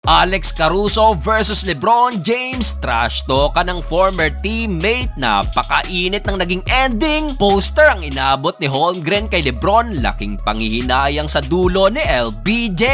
Alex Caruso versus LeBron James. Trash talk ng former teammate. Napakainit ng naging ending. Poster ang inabot ni Holmgren kay LeBron. Laking panghihinayang sa dulo ni LBJ.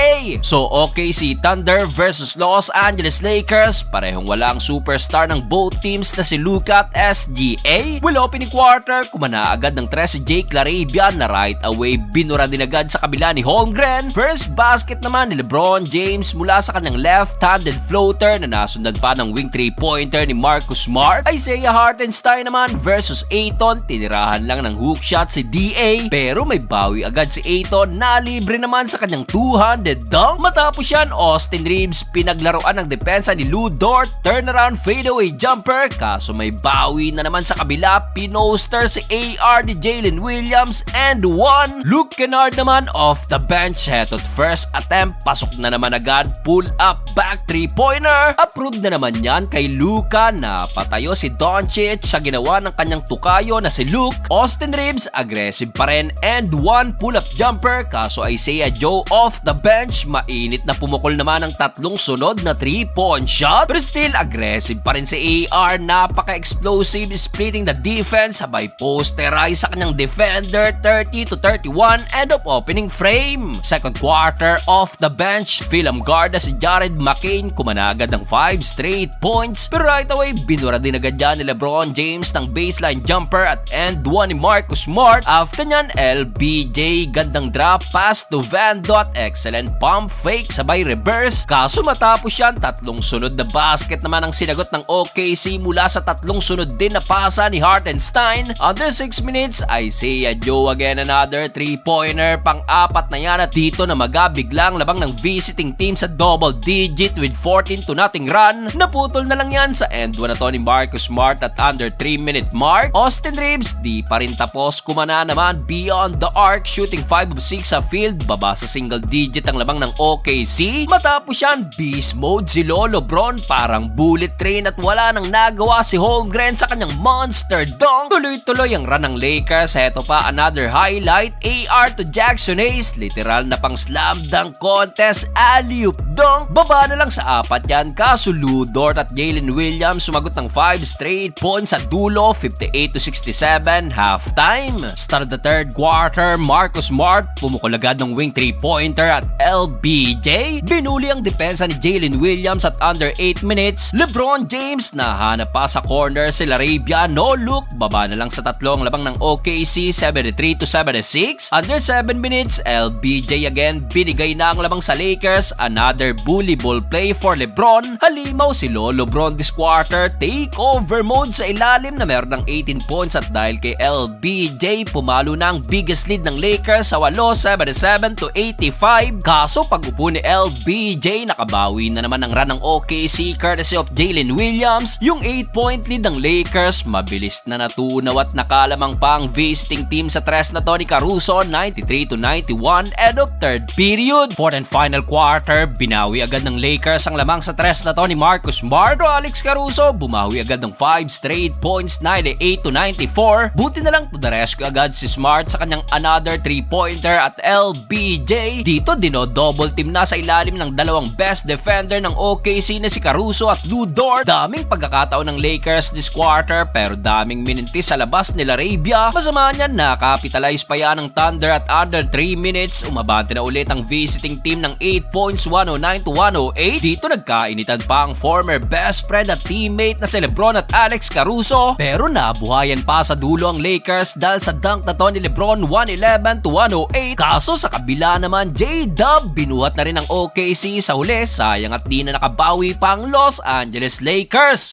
So okay, si Thunder versus Los Angeles Lakers. Parehong walang superstar ng both teams na si Luka at SGA. Well, opening quarter, kumana agad ng 3 si Jake LaRavia na right away binura din agad sa kabila ni Holmgren. First basket naman ni LeBron James mula sa kanyang left-handed floater na nasundan pa ng wing 3-pointer ni Marcus Smart. Isaiah Hartenstein naman versus Ayton. Tinirahan lang ng hook shot si DA pero may bawi agad si Ayton na libre naman sa kanyang two-handed dunk. Matapos yan, Austin Reeves pinaglaruan ng depensa ni Lu Dort. Turnaround fadeaway jumper kaso may bawi na naman sa kabila. Pinoster si AR ni Jalen Williams and one. Luke Kennard naman off the bench. Heto't first attempt, pasok na naman agad. Pull up back 3-pointer. Approved na naman yan kay Luka na patayo si Doncic sa ginawa ng kanyang tukayo na si Luke. Austin Reeves aggressive pa rin and one pull-up jumper kaso Isaiah Joe off the bench. Mainit na pumukol naman ang tatlong sunod na 3-point shot pero still aggressive pa rin si AR. Napaka-explosive splitting the defense sabay posterize sa kanyang defender. 30-31 end of opening frame. Second quarter off the bench, Philem Garda si Jared McCain kumana agad ng 5 straight points pero right away binura din agad yan ni LeBron James ng baseline jumper at end one ni Marcus Smart. After nyan, LBJ gandang drop pass to Van Dot, excellent pump fake sabay reverse kaso matapos yan, tatlong sunod na basket naman ang sinagot ng OKC mula sa tatlong sunod din na pasa ni Hartenstein. Under 6 minutes, Isaiah Joe again another 3-pointer, pang-apat na yan at dito na magabiglang labang ng visiting team sa double digit with 14-0 run. Naputol na lang yan sa end 1 na to ni Marcus Smart at under 3-minute mark. Austin Reeves di pa rin tapos, kumana naman beyond the arc, shooting 5 of 6 sa field, baba sa single digit ang labang ng OKC. Matapos yan, beast mode si Lolo Bron, parang bullet train at wala nang nagawa si Holmgren sa kanyang monster dunk. Tuloy-tuloy ang run ng Lakers. Heto pa another highlight, AR to Jackson Hayes, literal na pang slam dunk contest, alley-oop dunk. Baba na lang sa apat yan kaso Lu Dort at Jalen Williams sumagot ng 5 straight points sa dulo. 58-67 halftime. Start of the third quarter, Marcus Smart pumukol agad ng wing 3-pointer at LBJ binuli ang depensa ni Jalen Williams at under 8 minutes. LeBron James nahanap pa sa corner si LaRavia, no look, baba na lang sa tatlong labang ng OKC. 73-76. Under 7 minutes, LBJ again binigay na ang labang sa Lakers. Another bully ball play for LeBron. Halimaw si Lolo Bron this quarter, takeover mode sa ilalim na meron ng 18 points at dahil kay LBJ pumalo na ang biggest lead ng Lakers sa 77-85. Kaso pag upo ni LBJ, nakabawi na naman ang run ng OKC courtesy of Jalen Williams. Yung 8-point lead ng Lakers mabilis na natunaw at nakalamang pa ang visiting team sa tres na to ni Caruso. 93-91 end of third period. Fourth and final quarter, binawi agad ng Lakers ang lamang sa tres na to ni Marcus Smart. Alex Caruso bumawi agad ng 5 straight points, 98-94. Buti na lang to the rescue agad si Smart sa kanyang another 3-pointer at LBJ. Dito dino-double team na sa ilalim ng dalawang best defender ng OKC na si Caruso at Lu Dort. Daming pagkakataon ng Lakers this quarter pero daming minintis sa labas ni LaRavia. Masama niyan, nakapitalize pa yan ng Thunder at under 3 minutes. Umabante na ulit ang visiting team ng 8 points, 109-108. Dito nagkainitan pa ang former best friend at teammate na si LeBron at Alex Caruso pero nabuhayan pa sa dulo ang Lakers dahil sa dunk na to ni LeBron. 111-108. Kaso sa kabila naman, J-Dub binuhat na rin ang OKC sa huli. Sayang at di na nakabawi pa ang Los Angeles Lakers.